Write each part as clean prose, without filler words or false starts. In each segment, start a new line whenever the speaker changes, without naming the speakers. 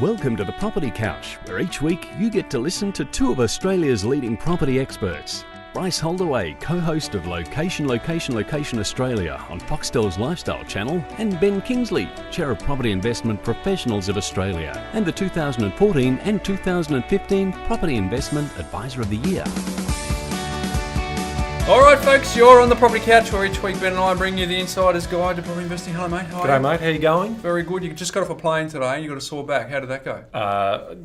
Welcome to the Property Couch, where each week you get to listen to two of Australia's leading property experts. Bryce Holdaway, co-host of Location Australia on Foxtel's Lifestyle Channel, and Ben Kingsley, Chair of Property Investment Professionals of Australia, and the 2014 and 2015 Property Investment Advisor of the Year.
All right, folks, you're on the Property Couch, where each week Ben and I bring you the insider's guide to property investing. Hello, mate.
G'day, mate. How you going?
Very good. You just got off a plane today and you got a sore back. How did that go?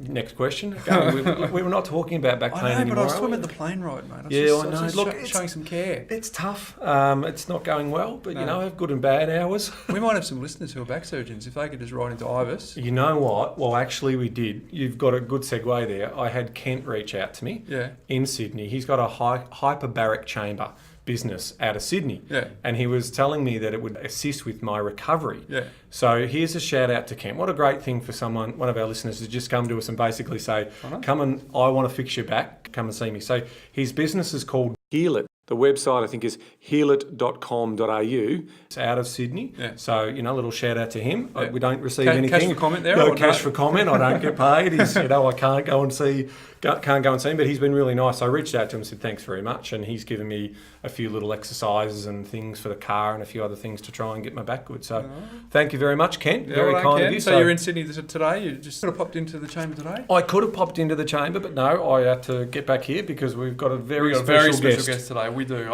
Next question. We were not talking about back pain
I know,
anymore.
but I was talking about the plane ride, mate.
I know.
Look, showing some care.
It's tough. It's not going well, but you know, I have good and bad hours.
We might have some listeners who are back surgeons. If they could just write into Ibis.
You know what? Well, actually, we did. You've got a good segue there. I had Kent reach out to me in Sydney. He's got a hyperbaric chamber business out of Sydney, and he was telling me that it would assist with my recovery. So here's a shout out to Kent. What a great thing for one of our listeners to just come to us and basically say, come and I want to fix your back, come and see me. So his business is called Heal It. The website, I think, is healit.com.au. It's out of Sydney. So, you know, a little shout out to him. We don't receive anything.
Cash for comment there?
No cash for comment. I don't get paid. I can't go and see him, but he's been really nice. I reached out to him and said, thanks very much. And he's given me a few little exercises and things for the car and a few other things to try and get my back good. So thank you very much, Kent. Very kind of you.
So you're in Sydney today? You just sort of popped into the chamber today?
I could have popped into the chamber, but no, I had to get back here because we've got a very special guest
today. We do.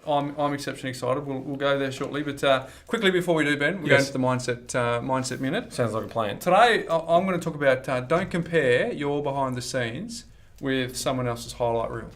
I'm exceptionally excited. We'll go there shortly. But quickly before we do, Ben, we'll go into the mindset minute.
Sounds like a plan.
Today, I'm going to talk about don't compare your behind the scenes with someone else's highlight reel.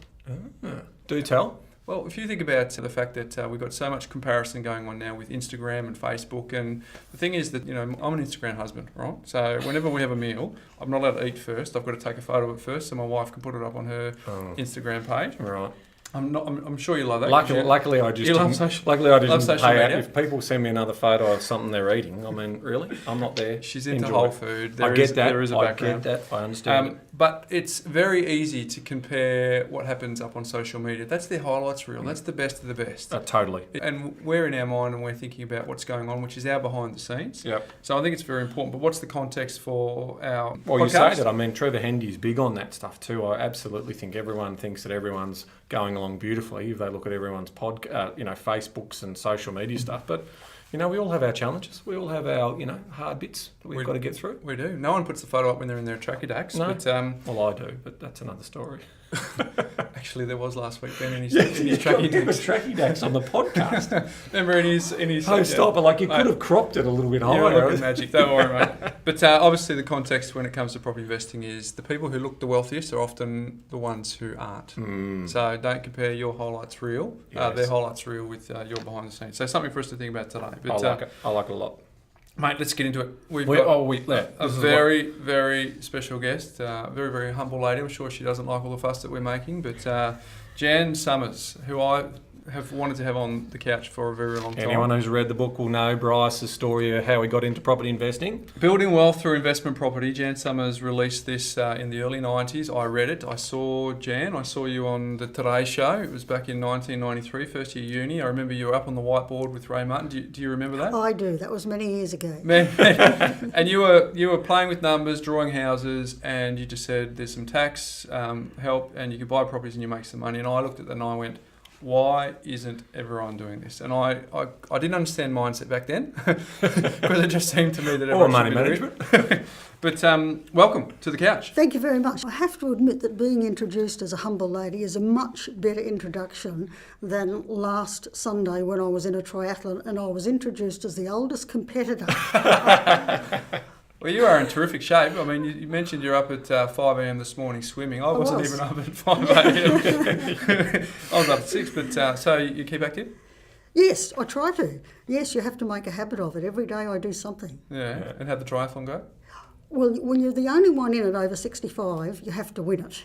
Do tell.
Well, if you think about the fact that we've got so much comparison going on now with Instagram and Facebook, and the thing is that, you know, I'm an Instagram husband, right? So whenever we have a meal, I'm not allowed to eat first. I've got to take a photo of it first so my wife can put it up on her Instagram page.
Right.
I'm sure you love that.
Luckily, I just didn't pay out. If people send me another photo of something they're eating, I mean, really, I'm not there.
She's into whole food.
I get that.
There is a background.
I get that. I understand it.
But it's very easy to compare what happens up on social media. That's their highlights reel. That's the best of the best.
Totally.
And we're in our mind and we're thinking about what's going on, which is our behind the scenes.
Yep.
So I think it's very important. But what's the context for our
Well,
podcast?
You say that. I mean, Trevor Hendy's big on that stuff too. I absolutely think everyone thinks that everyone's going along beautifully if they look at everyone's Facebooks and social media stuff. But you know, we all have our challenges. We all have our, hard bits that we've got to get through.
We do. No one puts the photo up when they're in their tracky dacks.
No.
But,
well, I do, but that's another story.
Actually, there was last week, Ben, in his tracky dacks.
Tracky dacks on the podcast.
Remember in his
Oh, stop it. You could have cropped it a little bit higher.
You're looking magic. Don't worry, mate. But obviously the context when it comes to property investing is the people who look the wealthiest are often the ones who aren't. So don't compare your highlights reel, their highlights reel with your behind the scenes. So something for us to think about today. But,
I like it a lot.
Mate, let's get into it. We've got a very, very special guest, very, very humble lady. I'm sure she doesn't like all the fuss that we're making, but Jan Summers, who I have wanted to have on the couch for a very long time.
Anyone who's read the book will know Bryce's story of how he got into property investing.
Building Wealth Through Investment Property. Jan Summers released this in the early 90s. I read it. I saw you on the Today Show. It was back in 1993, first year uni. I remember you were up on the whiteboard with Ray Martin. Do you remember that?
I do. That was many years ago.
And you were playing with numbers, drawing houses, and you just said there's some tax help and you can buy properties and you make some money. And I looked at that and I went, why isn't everyone doing this? And I didn't understand mindset back then because it just seemed to me that everyone
money management.
But welcome to the couch.
Thank you very much. I have to admit that being introduced as a humble lady is a much better introduction than last Sunday when I was in a triathlon and I was introduced as the oldest competitor.
Well, you are in terrific shape. I mean, you mentioned you're up at 5 a.m. this morning swimming. I wasn't even up at 5 a.m. I was up at 6, but so you keep active?
Yes, I try to. Yes, you have to make a habit of it. Every day I do something.
Yeah. And how'd the triathlon go?
Well, when you're the only one in it over 65, you have to win it.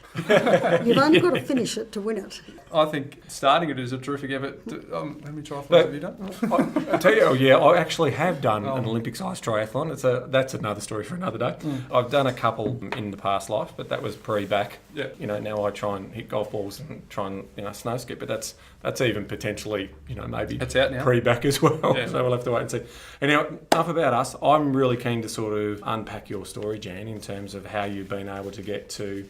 You've only got to finish it to win it.
I think starting it is a terrific effort. How many triathlons have you done?
I'll tell you, I actually have done an Olympic-sized triathlon. That's another story for another day. I've done a couple in the past life, but that was pre-back. Yeah. Now I try and hit golf balls and try and snow skip, but that's even potentially, maybe
that's out now.
Pre-back as well. Yeah. So we'll have to wait and see. Anyway, enough about us. I'm really keen to sort of unpack your story, Jan, in terms of how you've been able to get to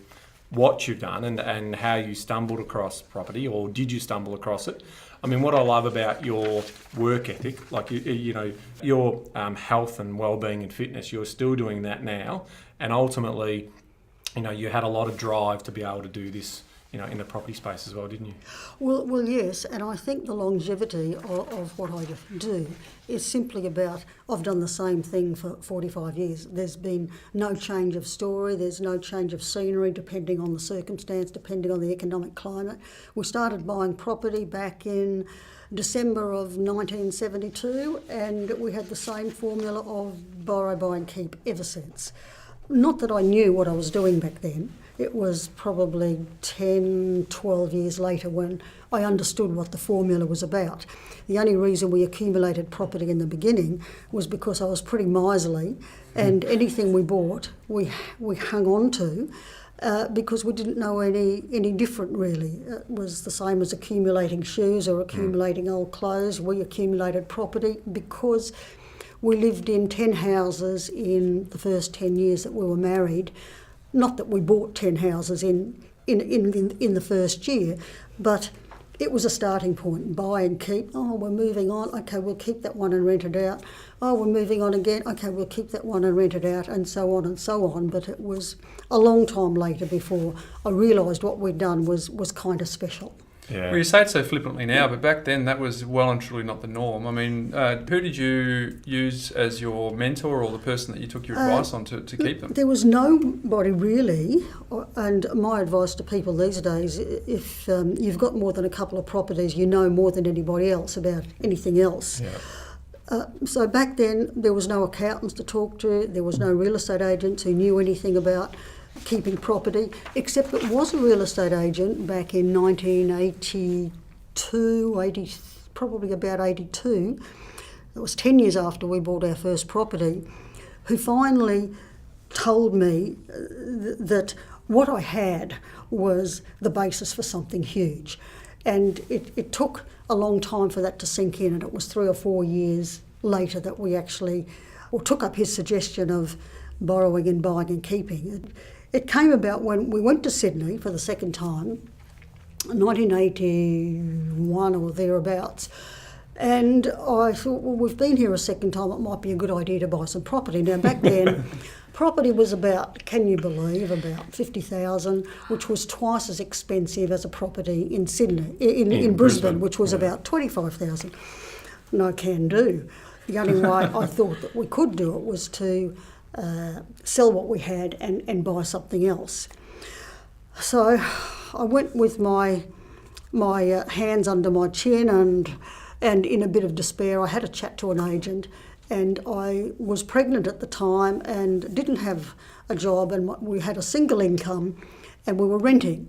what you've done and how you stumbled across property, or did you stumble across it? I mean, what I love about your work ethic, like, you know, your health and well-being and fitness, you're still doing that now. And ultimately, you know, you had a lot of drive to be able to do this, you know, in the property space as well, didn't you?
Well, yes, and I think the longevity of what I do is simply about, I've done the same thing for 45 years. There's been no change of story, there's no change of scenery, depending on the circumstance, depending on the economic climate. We started buying property back in December of 1972, and we had the same formula of borrow, buy and keep ever since. Not that I knew what I was doing back then. It was probably 10, 12 years later when I understood what the formula was about. The only reason we accumulated property in the beginning was because I was pretty miserly, and anything we bought, we hung on to because we didn't know any different really. It was the same as accumulating shoes or accumulating old clothes. We accumulated property because we lived in 10 houses in the first 10 years that we were married. Not that we bought 10 houses in the first year, but it was a starting point. Buy and keep. Oh, we're moving on. Okay, we'll keep that one and rent it out. Oh, we're moving on again. Okay, we'll keep that one and rent it out, and so on and so on. But it was a long time later before I realised what we'd done was kind of special.
Yeah.
Well, you say it so flippantly now, but back then that was well and truly not the norm. I mean, who did you use as your mentor or the person that you took your advice on to keep them?
There was nobody really, and my advice to people these days, if you've got more than a couple of properties, you know more than anybody else about anything else.
Yeah.
So back then there was no accountants to talk to, there was no real estate agents who knew anything about keeping property, except it was a real estate agent back in 1982, probably about 82. It was 10 years after we bought our first property, who finally told me that what I had was the basis for something huge. And it took a long time for that to sink in, and it was 3 or 4 years later that we actually took up his suggestion of borrowing and buying and keeping. It came about when we went to Sydney for the second time, 1981 or thereabouts, and I thought, well, we've been here a second time, it might be a good idea to buy some property. Now back then, property was about, can you believe, about $50,000, which was twice as expensive as a property in Sydney, in Brisbane, which was about $25,000. No can do. The only way I thought that we could do it was to sell what we had and buy something else. So I went with my hands under my chin and in a bit of despair. I had a chat to an agent, and I was pregnant at the time and didn't have a job, and we had a single income and we were renting.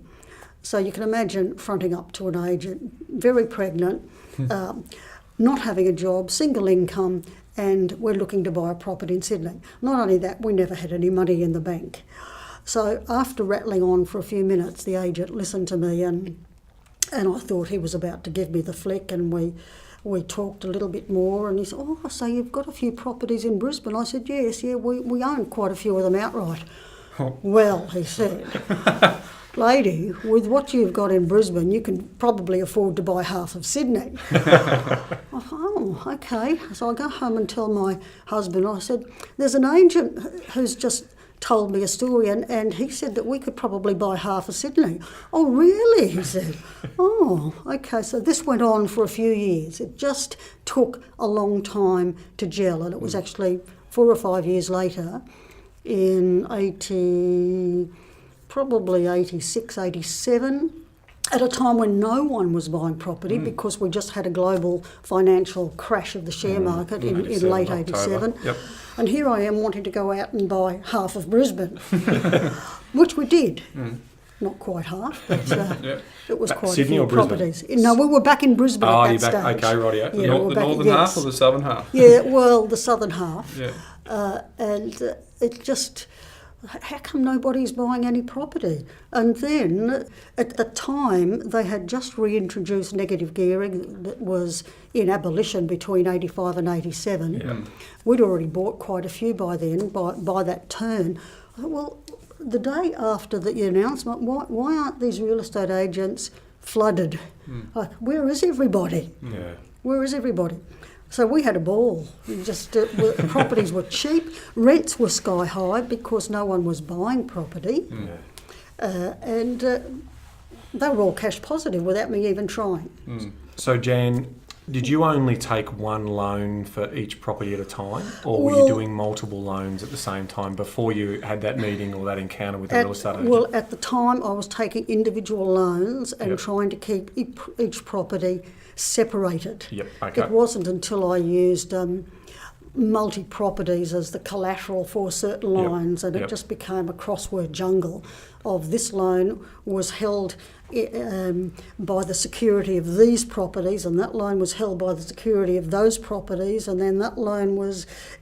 So you can imagine fronting up to an agent, very pregnant, not having a job, single income, and we're looking to buy a property in Sydney. Not only that, we never had any money in the bank. So after rattling on for a few minutes, the agent listened to me, and I thought he was about to give me the flick, and we talked a little bit more, and he said, oh, so you've got a few properties in Brisbane? I said, yes, we own quite a few of them outright. Oh. Well, he said, lady, with what you've got in Brisbane, you can probably afford to buy half of Sydney. Oh, okay. So I go home and tell my husband, I said, there's an agent who's just told me a story, and he said that we could probably buy half of Sydney. Oh, really? He said. Oh, okay. So this went on for a few years. It just took a long time to gel, and it was actually 4 or 5 years later, in probably 86, 87, at a time when no one was buying property because we just had a global financial crash of the share market in late 87.
Yep.
And here I am wanting to go out and buy half of Brisbane, which we did. Not quite half, but it was quite
Sydney
a few properties. No, we were back in Brisbane at that stage.
Okay, rightio.
The northern half or the southern half?
Yeah, well, the southern half.
Yeah.
And it just... how come nobody's buying any property? And then at the time they had just reintroduced negative gearing that was in abolition between 85 and 87.
Yeah.
We'd already bought quite a few by then, by that turn. I thought, well, the day after the announcement, why aren't these real estate agents flooded? Like, where is everybody?
Yeah.
Where is everybody? So we had a ball. Properties were cheap, rents were sky high because no one was buying property, and they were all cash positive without me even trying.
So Jan, did you only take one loan for each property at a time, or were you doing multiple loans at the same time before you had that meeting or that encounter with the real estate agent?
Well, at the time I was taking individual loans and trying to keep each property separated.
Yep. Okay.
It wasn't until I used multi-properties as the collateral for certain loans, and it just became a crossword jungle of this loan was held by the security of these properties, and that loan was held by the security of those properties, and then that loan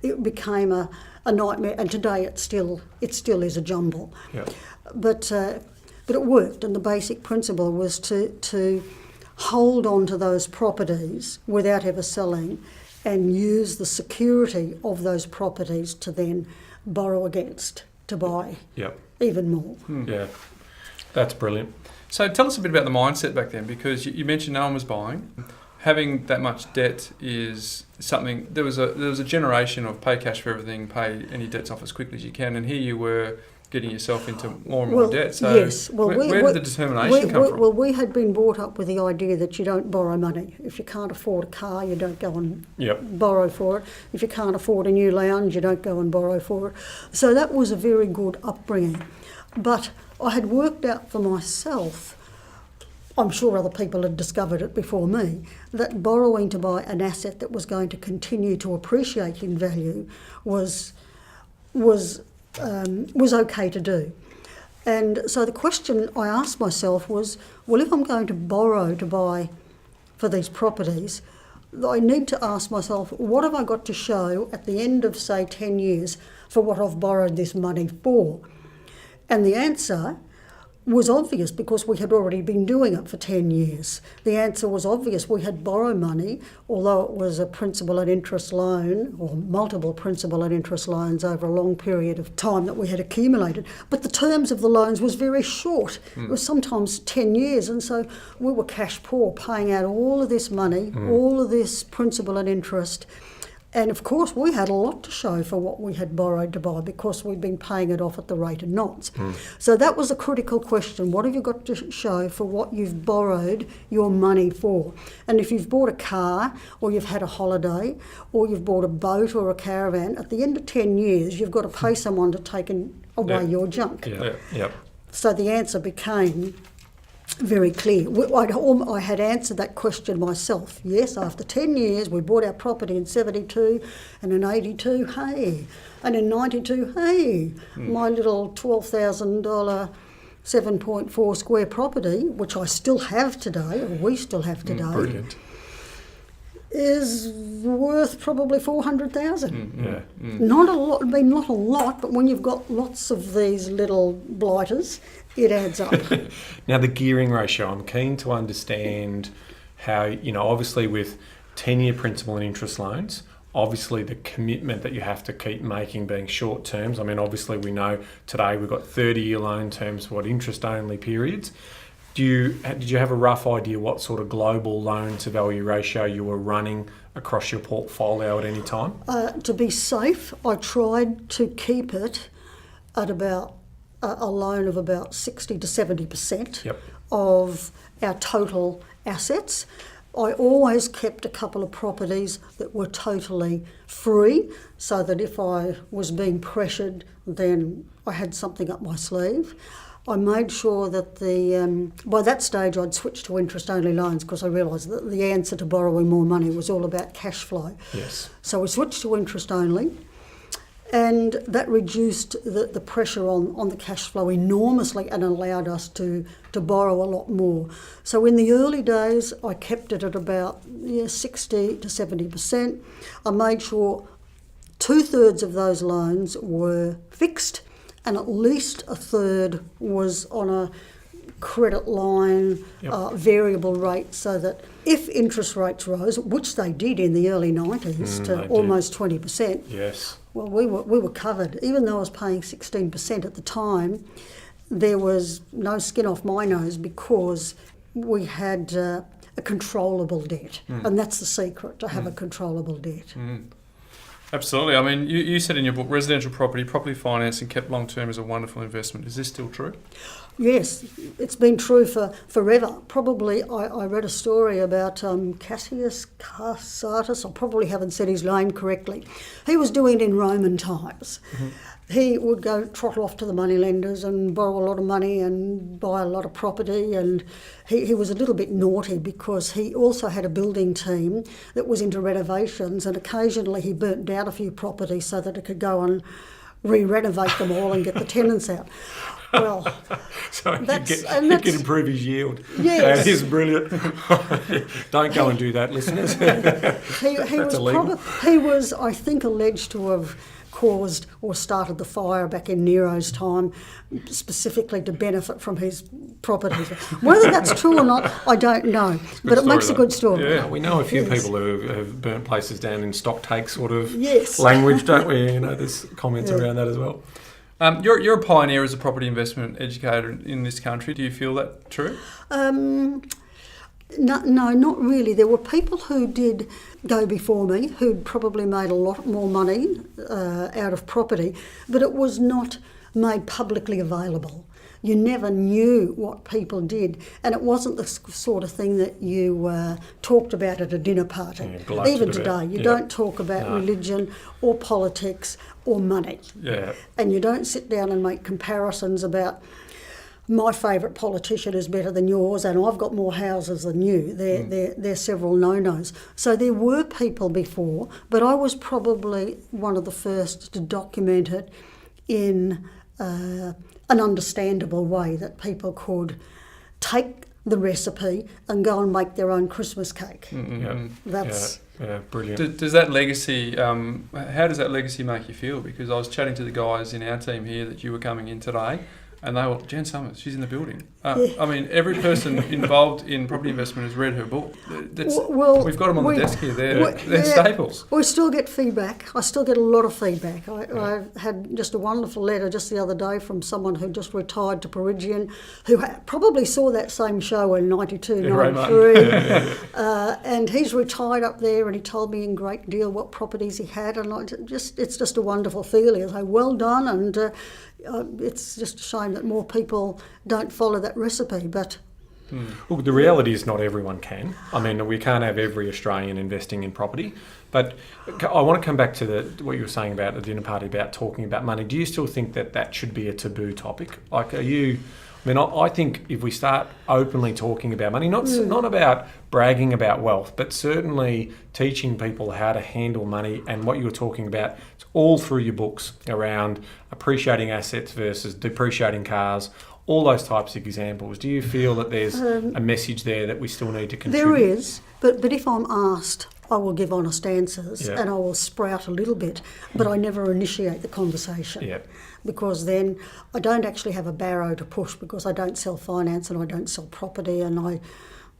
it became a nightmare, and today it still is a jumble.
Yep.
But it worked, and the basic principle was to hold on to those properties without ever selling and use the security of those properties to then borrow against to buy even more.
Yeah, that's brilliant.
So tell us a bit about the mindset back then, because you mentioned no one was buying. Having that much debt is something, there was a generation of pay cash for everything, pay any debts off as quickly as you can, and here you were getting yourself into more and more debt. So
yes.
where did the determination come from?
Well, we had been brought up with the idea that you don't borrow money. If you can't afford a car, you don't go and borrow for it. If you can't afford a new lounge, you don't go and borrow for it. So that was a very good upbringing. But I had worked out for myself, I'm sure other people had discovered it before me, that borrowing to buy an asset that was going to continue to appreciate in value was okay to do. And so the question I asked myself was, well, if I'm going to borrow to buy for these properties, I need to ask myself, what have I got to show at the end of, say, 10 years for what I've borrowed this money for? And the answer was obvious because we had already been doing it for 10 years. The answer was obvious. We had borrowed money, although it was a principal and interest loan or multiple principal and interest loans over a long period of time that we had accumulated. But the terms of the loans was very short. It was sometimes 10 years. And so we were cash poor, paying out all of this money, all of this principal and interest. And of course, we had a lot to show for what we had borrowed to buy because we'd been paying it off at the rate of knots. So that was a critical question. What have you got to show for what you've borrowed your money for? And if you've bought a car or you've had a holiday or you've bought a boat or a caravan, at the end of 10 years, you've got to pay someone to take away your junk. So the answer became very clear. I had answered that question myself. Yes, after 10 years, we bought our property in 72, and in 82, hey, and in 92, hey, my little $12,000 7.4 square property, which I still have today, or we still have today,
Brilliant.
is worth probably $400,000. Not a lot. I mean, not a lot, but when you've got lots of these little blighters, it adds up.
Now, the gearing ratio, I'm keen to understand how, obviously with 10-year principal and interest loans, obviously the commitment that you have to keep making being short terms. I mean, obviously we know today we've got 30-year loan terms, interest-only periods. Did you have a rough idea what sort of global loan to value ratio you were running across your portfolio at any time?
To be safe, I tried to keep it at about a loan of about 60 to 70% of our total assets. I always kept a couple of properties that were totally free so that if I was being pressured, then I had something up my sleeve. I made sure that by that stage I'd switched to interest-only loans because I realised that the answer to borrowing more money was all about cash flow.
Yes.
So we switched to interest-only, and that reduced the pressure on the cash flow enormously and allowed us to borrow a lot more. So in the early days I kept it at about 60 to 70%. I made sure 2/3 of those loans were fixed and at least a third was on a credit line, variable rate, so that if interest rates rose, which they did in the early 90s to almost 20%,
yes.
Well, we were covered. Even though I was paying 16% at the time, there was no skin off my nose because we had a controllable debt. And that's the secret, to have a controllable debt.
Absolutely. I mean, you said in your book, residential property financing kept long term is a wonderful investment. Is this still true?
Yes, it's been true for forever. Probably, I read a story about Cassius Carsatus. I probably haven't said his name correctly. He was doing it in Roman times. He would go trot off to the moneylenders and borrow a lot of money and buy a lot of property, and he was a little bit naughty because he also had a building team that was into renovations, and occasionally he burnt down a few properties so that it could go and re-renovate them all and get the tenants out. Well,
so he could improve his yield.
Yes.
That is brilliant. Don't go and do that, listeners.
He was, I think, alleged to have caused or started the fire back in Nero's time, specifically to benefit from his properties. Whether that's true or not, I don't know. But it makes a good story.
Yeah, we know a few people who have burnt places down in stock take sort of
yes.
language, don't we? You know, there's comments around that as well.
You're a pioneer as a property investment educator in this country. Do you feel that true?
No, not really. There were people who did go before me who'd probably made a lot more money out of property, but it was not made publicly available. You never knew what people did, and it wasn't the sort of thing that you talked about at a dinner party. Even today, you don't talk about religion or politics or money.
Yeah.
And you don't sit down and make comparisons about my favourite politician is better than yours and I've got more houses than you. They're several no-nos. So there were people before, but I was probably one of the first to document it in an understandable way that people could take the recipe and go and make their own Christmas cake. That's
brilliant.
Does that legacy, how does that legacy make you feel? Because I was chatting to the guys in our team here that you were coming in today, and they were, Jen Summers, she's in the building. I mean, every person involved in property investment has read her book. We've got them on the desk here. They're staples.
We still get feedback. I still get a lot of feedback. I had just a wonderful letter just the other day from someone who just retired to Perigian, who probably saw that same show in 92, 93. And he's retired up there, and he told me in great deal what properties he had. And it's just a wonderful feeling. I say, well done, and it's just a shame that more people don't follow that recipe. But
Look, the reality is not everyone can. I mean, we can't have every Australian investing in property. But I want to come back to what you were saying about the dinner party, about talking about money. Do you still think that should be a taboo topic? Like, I think if we start openly talking about money, not about bragging about wealth, but certainly teaching people how to handle money, and what you were talking about, it's all through your books around appreciating assets versus depreciating cars, all those types of examples. Do you feel that there's a message there that we still need to contribute?
There is, but if I'm asked, I will give honest answers and I will sprout a little bit, but I never initiate the conversation.
Yep.
Because then I don't actually have a barrow to push, because I don't sell finance and I don't sell property and I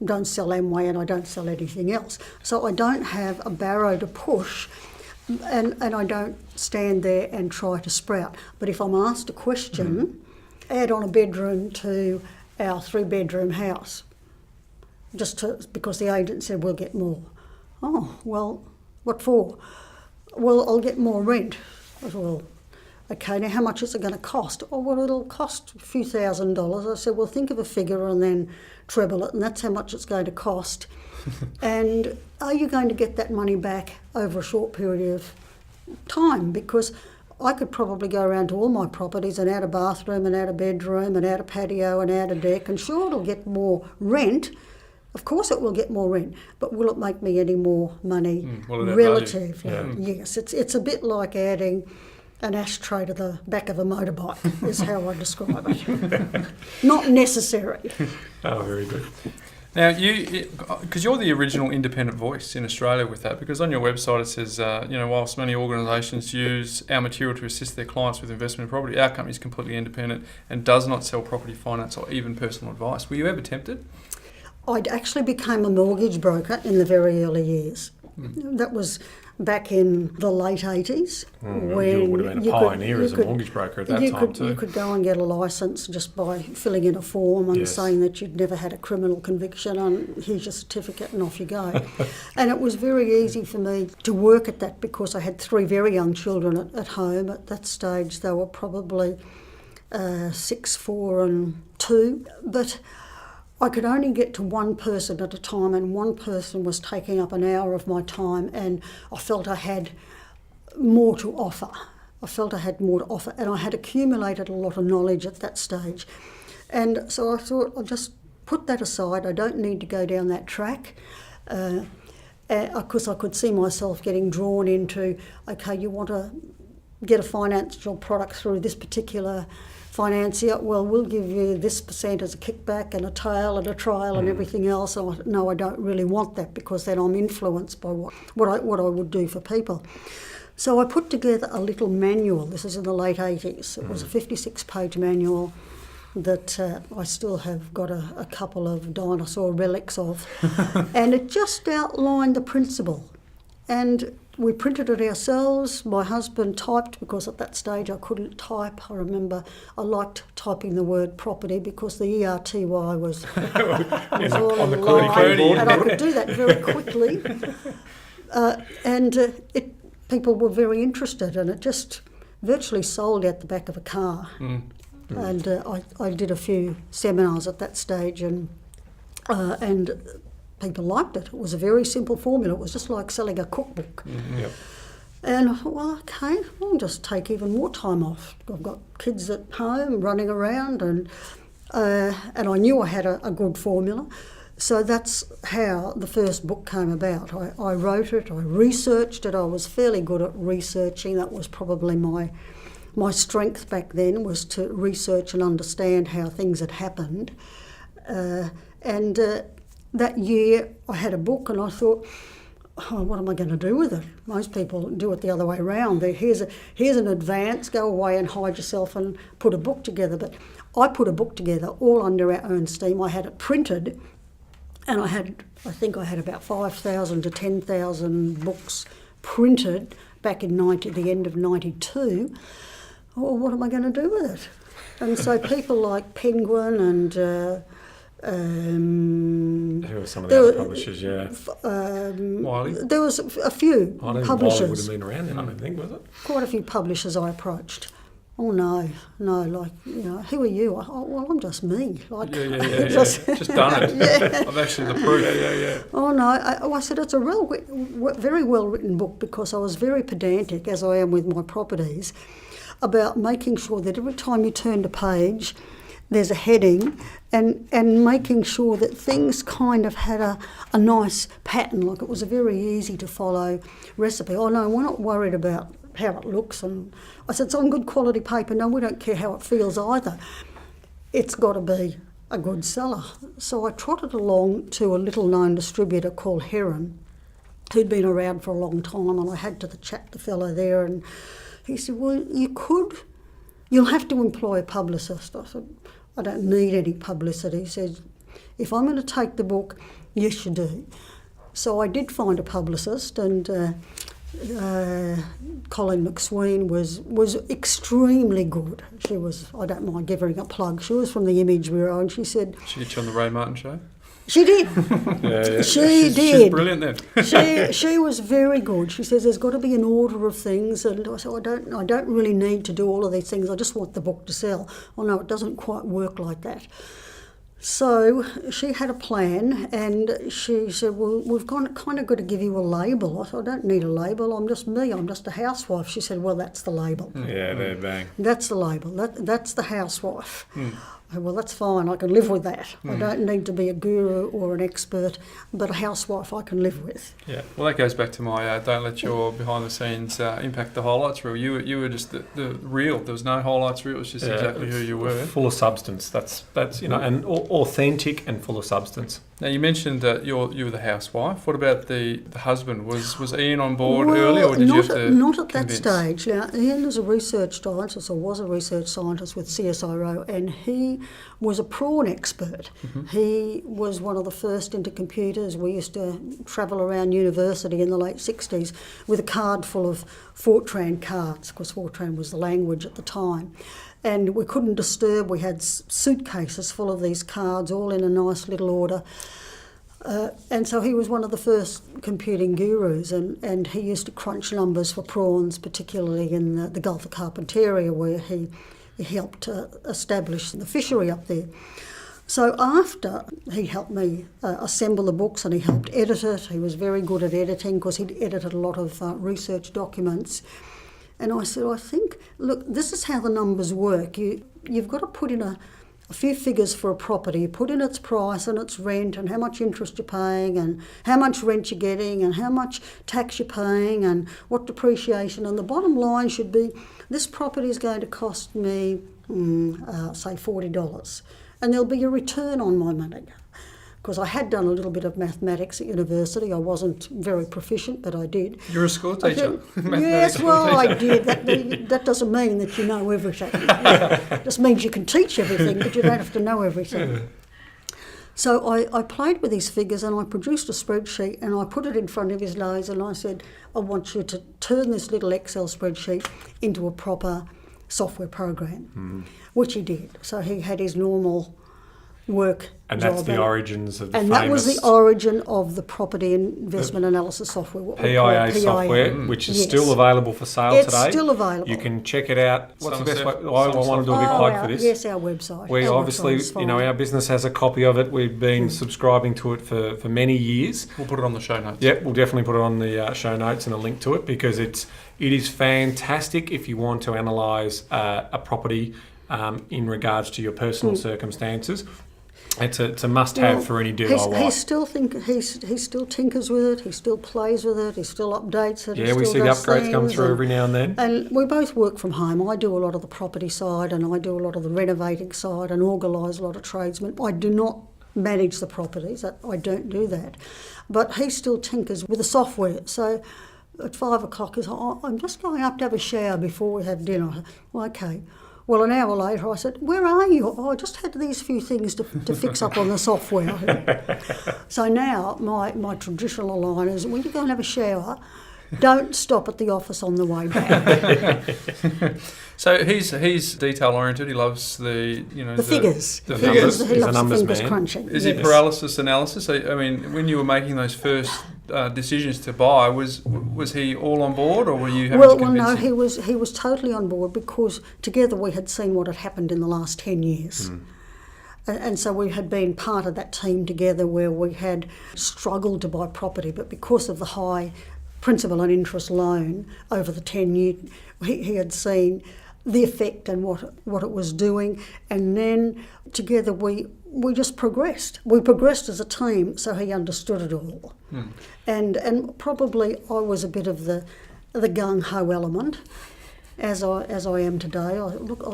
don't sell Amway and I don't sell anything else. So I don't have a barrow to push, and I don't stand there and try to sprout. But if I'm asked a question, add on a bedroom to our 3-bedroom house, because the agent said we'll get more. Oh, well, what for? Well, I'll get more rent. I said, well, okay, now how much is it going to cost? Oh, well, it'll cost a few $1,000s. I said, well, think of a figure and then treble it, and that's how much it's going to cost. And are you going to get that money back over a short period of time? Because I could probably go around to all my properties and add a bathroom and add a bedroom and add a patio and add a deck, and sure, it'll get more rent. Of course it will get more rent, but will it make me any more money relatively? Yes, it's a bit like adding an ashtray to the back of a motorbike is how I describe it. Not necessary.
Oh, very good.
Now, because you're the original independent voice in Australia with that, because on your website it says, whilst many organisations use our material to assist their clients with investment in property, our company is completely independent and does not sell property finance or even personal advice. Were you ever tempted?
I actually became a mortgage broker in the very early years. That was back in the late 80s.
When you would have been a pioneer as a mortgage broker at that time too.
You could go and get a licence just by filling in a form and saying that you'd never had a criminal conviction and here's your certificate and off you go. And it was very easy for me to work at that because I had 3 very young children at home. At that stage they were probably 6, 4 and 2. But I could only get to one person at a time, and one person was taking up an hour of my time, and I felt I had more to offer. And I had accumulated a lot of knowledge at that stage. And so I thought, I'll just put that aside. I don't need to go down that track. Because I could see myself getting drawn into, okay, you want to get a financial product through this particular financier, well, we'll give you this % as a kickback and a tail and a trial and everything else. No, I don't really want that because then I'm influenced by what I would do for people. So I put together a little manual. This is in the late 80s. It was a 56-page manual that I still have got a couple of dinosaur relics of. And it just outlined the principle. And we printed it ourselves. My husband typed because at that stage I couldn't type. I remember I liked typing the word property because the ERTY was all on the line, and I could do that very quickly. People were very interested, and it just virtually sold out the back of a car. And I did a few seminars at that stage, and people liked it. It was a very simple formula. It was just like selling a cookbook. And I thought, well, okay, I'll just take even more time off. I've got kids at home running around, and I knew I had a good formula. So that's how the first book came about. I wrote it, I researched it. I was fairly good at researching. That was probably my strength back then, was to research and understand how things had happened. That year I had a book and I thought, what am I going to do with it? Most people do it the other way around. Here's an advance, go away and hide yourself and put a book together. But I put a book together all under our own steam. I had it printed, and I think I had about 5,000 to 10,000 books printed back in the end of 92. Oh, what am I going to do with it? And so people like Penguin and who were some of the other publishers?
Wiley.
There was a few publishers.
Wiley would have been around then, I don't think, was it?
Quite a few publishers I approached. Oh no, like, who are you? Well, I'm just me. Like,
just done it. I'm actually the proof.
Oh no, I said it's a very well written book because I was very pedantic, as I am with my properties, about making sure that every time you turned a page, there's a heading, and making sure that things kind of had a nice pattern, like it was a very easy to follow recipe. Oh no, we're not worried about how it looks. And I said, it's on good quality paper. No, we don't care how it feels either. It's got to be a good seller. So I trotted along to a little known distributor called Heron, who'd been around for a long time, and I had to chat the fellow there, and he said, well, you'll have to employ a publicist. I said, I don't need any publicity. He said, if I'm going to take the book, yes, you do. So I did find a publicist, and Colin McSween was extremely good. She was, I don't mind giving her a plug, she was from the Image Bureau, and she said...
She get you on the Ray Martin show?
She did. She did.
She's brilliant then.
She was very good. She says there's got to be an order of things, and I said I don't really need to do all of these things. I just want the book to sell. Oh no, it doesn't quite work like that. So she had a plan, and she said, well, we've kind of got to give you a label. I said, I don't need a label. I'm just me. I'm just a housewife. She said, well, that's the label.
Yeah, there, bang.
That's the label. That's the housewife. Well, that's fine, I can live with that. I don't need to be a guru or an expert, but a housewife I can live with.
Yeah, well, that goes back to my don't let your behind the scenes impact the highlights reel. You were just the real. There was no highlights reel. It was just exactly who you were.
Full of substance. That's and authentic and full of substance.
Now, you mentioned that you were the housewife. What about the husband? Was Ian on board early, or did you have to
not at
convince?
that stage. Now, Ian was a research scientist with CSIRO, and he was a prawn expert. He was one of the first into computers. We used to travel around university in the late 60s with a card full of Fortran cards, because Fortran was the language at the time. And we couldn't disturb. We had suitcases full of these cards, all in a nice little order. And so he was one of the first computing gurus, and he used to crunch numbers for prawns, particularly in the Gulf of Carpentaria, where he helped establish the fishery up there. So after he helped me assemble the books and he helped edit it, he was very good at editing because he'd edited a lot of research documents. And I said, I think, look, this is how the numbers work. You've got to put in a few figures for a property. You put in its price and its rent and how much interest you're paying and how much rent you're getting and how much tax you're paying and what depreciation. And the bottom line should be, this property is going to cost me, say, $40. And there'll be a return on my money. Because I had done a little bit of mathematics at university. I wasn't very proficient, but I did.
You're a school teacher.
Yes, well, I did. That doesn't mean that you know everything. It just means you can teach everything, but you don't have to know everything. So I played with these figures and I produced a spreadsheet and I put it in front of his nose and I said, I want you to turn this little Excel spreadsheet into a proper software program, which he did. So he had his normal work
and
job.
That's the origins of the
and
famous...
that was the origin of the property investment analysis software. What
PIA software, which is still available for sale today.
It's still available.
You can check it out. What's the best way? I want to do a big plug for this.
Yes, our website.
We obviously, our business has a copy of it. We've been subscribing to it for many years.
We'll put it on the show notes.
Yep, we'll definitely put it on the show notes and a link to it because it is fantastic if you want to analyse a property in regards to your personal circumstances. It's a must-have for any DIY.
He still tinkers with it. He still plays with it. He still updates it.
Yeah, we see the upgrades come through every now and then.
And we both work from home. I do a lot of the property side, and I do a lot of the renovating side, and organise a lot of tradesmen. I do not manage the properties. I don't do that. But he still tinkers with the software. So at 5 o'clock, he's like, I'm just going up to have a shower before we have dinner. Well, okay. Well, an hour later, I said, where are you? Oh, I just had these few things to fix up on the software. So now my traditional line is, when you go and have a shower, don't stop at the office on the way back.
So he's detail oriented. He loves the
figures.
The
numbers.
He
loves the fingers
man.
crunching.
Is he paralysis analysis? I mean, when you were making those first decisions to buy, was he all on board, or were you having to convince him?
No, he was totally on board because together we had seen what had happened in the last 10 years. And so we had been part of that team together where we had struggled to buy property, but because of the high principal and interest loan over the 10 years, he had seen the effect and what it was doing, and then together we just progressed. We progressed as a team, so he understood it all. And probably I was a bit of the gung-ho element, as I am today.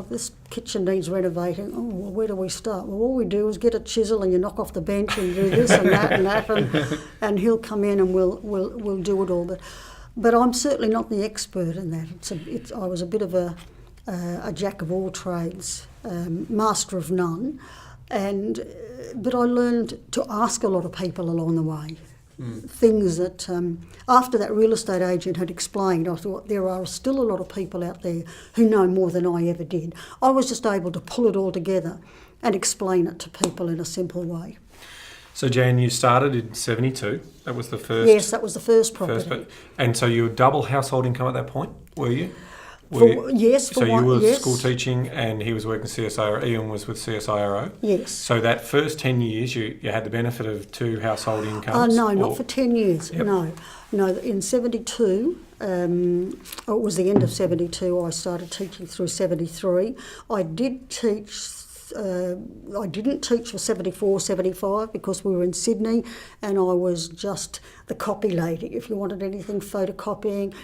This kitchen needs renovating. Oh, well, where do we start? Well, all we do is get a chisel and you knock off the bench and do this and that and that, and he'll come in and we'll do it all. But I'm certainly not the expert in that. I was a bit of a jack of all trades, master of none, but I learned to ask a lot of people along the way. Things that, after that real estate agent had explained, I thought there are still a lot of people out there who know more than I ever did. I was just able to pull it all together and explain it to people in a simple way.
So, Jan, you started in 72. That was the first...
Yes, that was the first property.
And so you were double household income at that point, were you?
Yes.
So you were school teaching and he was working CSIRO, Ian was with CSIRO?
Yes.
So that first 10 years you had the benefit of two household incomes?
No, not for 10 years, yep. No, in 72, it was the end of 72, I started teaching through 73. I did teach I didn't teach for 74, 75 because we were in Sydney, and I was just the copy lady. If you wanted anything photocopying,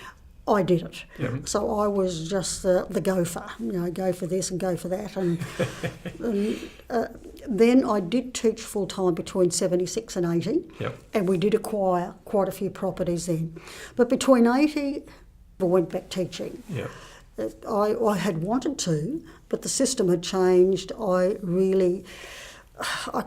I did it.
Yep.
So I was just the gopher, go for this and go for that. And, then I did teach full-time between 76 and 80,
yep.
and we did acquire quite a few properties then. But between 80, I went back teaching.
Yep.
I had wanted to, but the system had changed. I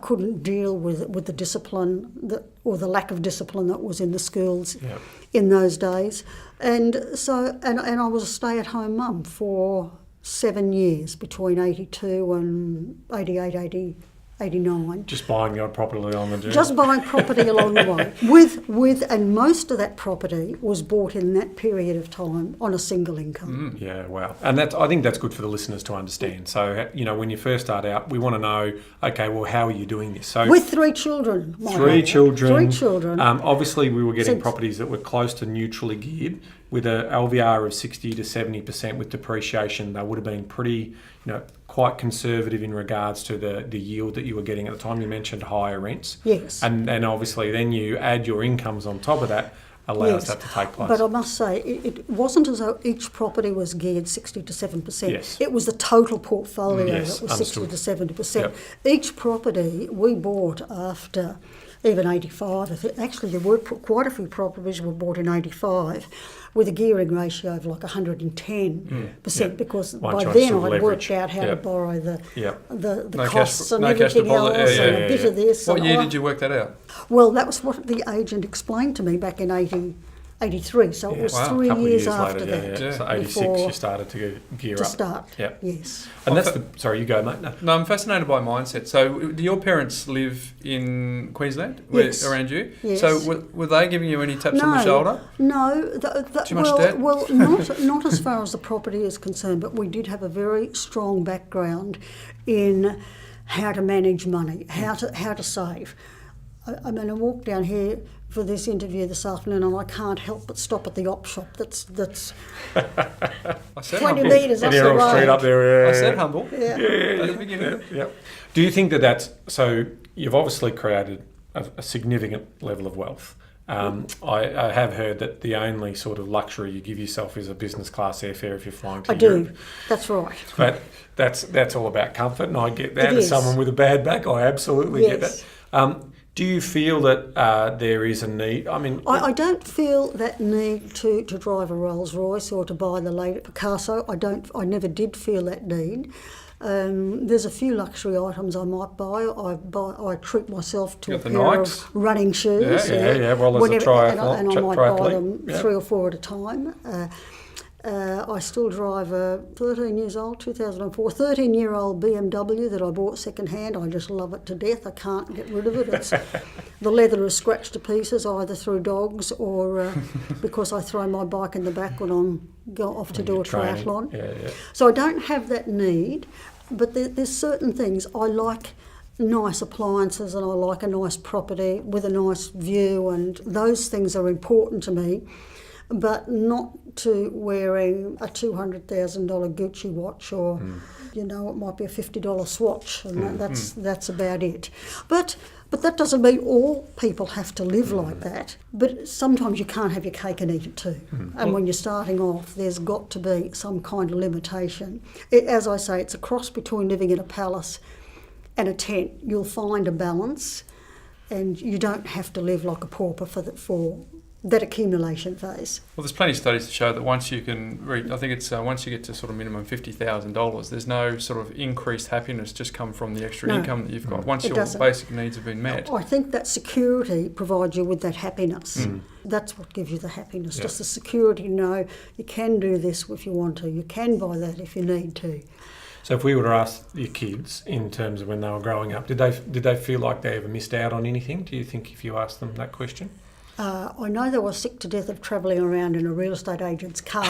couldn't deal with the discipline or the lack of discipline that was in the schools
Yep.
in those days. And so I was a stay-at-home mum for 7 years between 82 and 88, 89.
Just buying your property along the journey.
Just buying property along the way. And most of that property was bought in that period of time on a single income.
Yeah, wow. And I think that's good for the listeners to understand. So, when you first start out, we want to know, okay, well, how are you doing this? So
With 3 children.
Three children.
3 children.
Obviously, we were getting properties that were close to neutrally geared with a LVR of 60 to 70% with depreciation. They would have been pretty, quite conservative in regards to the yield that you were getting at the time. You mentioned higher rents.
Yes.
And obviously then you add your incomes on top of that, allows that to take place.
But I must say, it wasn't as though each property was geared 60 to 7%.
Yes.
It was the total portfolio
Yes,
that was
understood.
60 to 70%.
Yep.
Each property we bought after even 85. Actually, there were quite a few properties were bought in 85 with a gearing ratio of like 110%, because by then I'd worked out how to borrow the costs and everything else, and a bit of this.
What year did you work that out?
Well, that was what the agent explained to me back in 83, so it was 3 years after that.
Yeah. So 86 you started to gear up.
To start,
Yep.
yes.
And sorry, you go, mate.
No, I'm fascinated by mindset. So do your parents live in Queensland?
Yes.
Around you?
Yes.
So were they giving you any taps on the shoulder?
No.
Too much debt?
Well, not as far as the property is concerned, but we did have a very strong background in how to manage money, how to save. I mean, I walked down here for this interview this afternoon, and I can't help but stop at the op shop. That's 20 metres up the road.
Straight up there.
I said humble.
Yeah.
At the beginning.
Yeah. Do you think that's so? You've obviously created a significant level of wealth. I have heard that the only sort of luxury you give yourself is a business class airfare if you're flying to Europe.
I do. That's right.
But that's all about comfort, and I get that as someone with a bad back. I absolutely get that. Do you feel that there is a need? I mean,
I don't feel that need to drive a Rolls Royce or to buy the latest Picasso. I never did feel that need. There's a few luxury items I might buy. I treat myself to a pair of running shoes.
Yeah. Well, as a triathlon,
and I might buy them 3 or 4 at a time. I still drive a 13-year-old BMW that I bought second-hand. I just love it to death. I can't get rid of it. The leather is scratched to pieces either through dogs or because I throw my bike in the back when I'm off to do a triathlon.
Yeah.
So I don't have that need, but there's certain things. I like nice appliances and I like a nice property with a nice view, and those things are important to me. But not to wearing a $200,000 Gucci watch or, it might be a $50 Swatch, and that's about it. But that doesn't mean all people have to live like that. But sometimes you can't have your cake and eat it too. And when you're starting off, there's got to be some kind of limitation. As I say, it's a cross between living in a palace and a tent. You'll find a balance, and you don't have to live like a pauper for that accumulation phase.
Well, there's plenty of studies to show that once you can reach, I think it's once you get to sort of minimum $50,000, there's no sort of increased happiness just come from the extra income that you've got. Once your basic needs have been met.
I think that security provides you with that happiness. That's what gives you the happiness, just the security to know you can do this if you want to, you can buy that if you need to.
So if we were to ask your kids in terms of when they were growing up, did they feel like they ever missed out on anything? Do you think if you asked them that question?
I know they were sick to death of travelling around in a real estate agent's car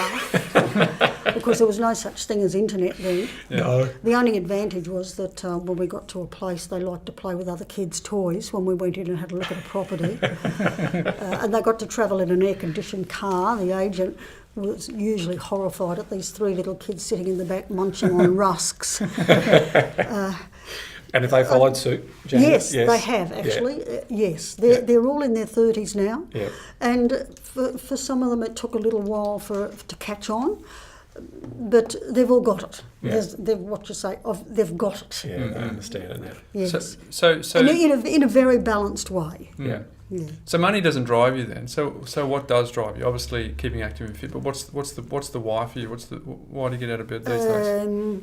because there was no such thing as internet then.
No.
The only advantage was that when we got to a place, they liked to play with other kids' toys when we went in and had a look at a property. And they got to travel in an air-conditioned car. The agent was usually horrified at these 3 little kids sitting in the back munching on rusks.
And if they followed suit, Jan?
Yes, they have actually. Yes, they're all in their 30s now.
Yeah.
And for some of them, it took a little while to catch on, but they've all got it.
Yeah.
They've got it.
Yeah, I understand it now.
Yes.
So
and in a very balanced way.
Yeah.
Yeah.
So money doesn't drive you then. So what does drive you? Obviously keeping active and fit. But what's the why for you? Why do you get out of bed these days?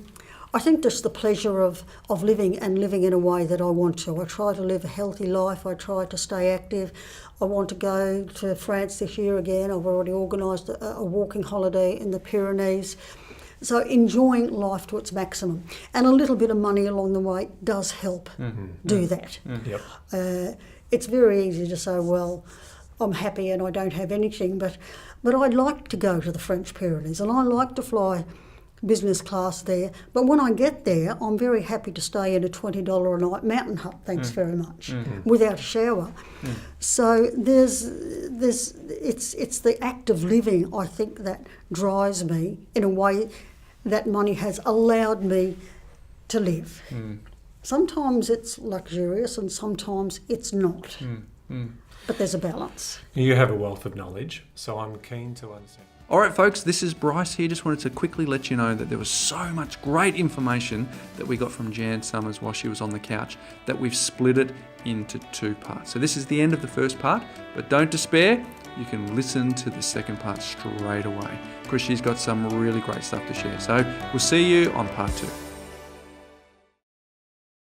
I think just the pleasure of living and living in a way that I want to. I try to live a healthy life. I try to stay active. I want to go to France this year again. I've already organised a walking holiday in the Pyrenees. So enjoying life to its maximum. And a little bit of money along the way does help do that.
Yep.
It's very easy to say, well, I'm happy and I don't have anything, but I'd like to go to the French Pyrenees and I like to fly business class there. But when I get there, I'm very happy to stay in a $20 a night mountain hut, thanks very much, without a shower. So it's the act of living, I think, that drives me in a way that money has allowed me to live. Sometimes it's luxurious and sometimes it's not. But there's a balance.
You have a wealth of knowledge, so I'm keen to understand.
All right, folks, this is Bryce here. Just wanted to quickly let you know that there was so much great information that we got from Jan Summers while she was on the couch that we've split it into 2 parts. So this is the end of the first part, but don't despair. You can listen to the second part straight away because she's got some really great stuff to share. So we'll see you on part 2.